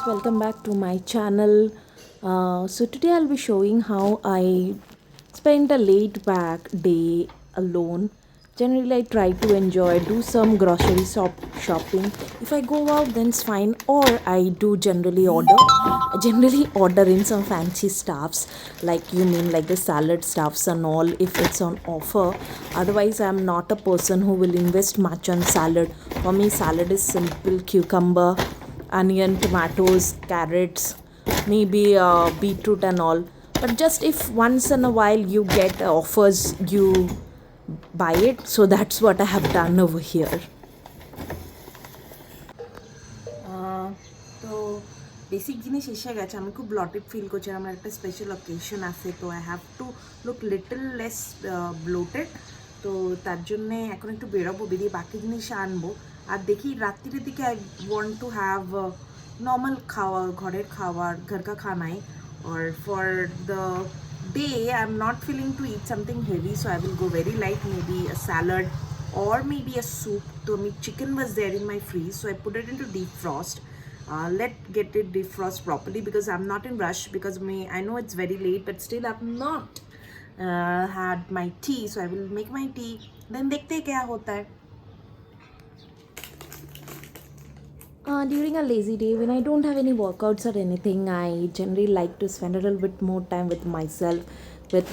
welcome back to my channel. So today I'll be showing how I spend a laid back day alone. Generally I try to enjoy, do some grocery shopping. If I go out then it's fine, or I do generally order. I generally order in some fancy stuffs, like you mean like the salad stuffs and all, if it's on offer. Otherwise I'm not a person who will invest much on salad. For me salad is simple: cucumber, onion, tomatoes, carrots, maybe beetroot and all. But just if once in a while you get offers, you buy it. So that's what I have done over here. তো basic জিনিস এসে গেছে, আমি খুব blotted feel করছি, আমার একটা special occasion আছে, তো I have to look little less bloated. তো তার জন্যে এখন একটু বেরোবো, বেরিয়ে বাকি জিনিস আনবো। আর দেখি রাত্রির দিকে I want to have normal খাওয়া, ঘরের খাবার, ঘর কা খানাই। or for the day I'm not feeling to eat something heavy, so I will go very light, maybe a salad or maybe a soup. So chicken was there in my freeze, so I put it into defrost. Let get it defrost properly because I'm not in rush, because I know it's very late, but still I've not had my tea, so I will make my tea, then dekhte hain kya hota hai. During a lazy day, when I don't have any workouts or anything, I generally like to spend a little bit more time with myself, with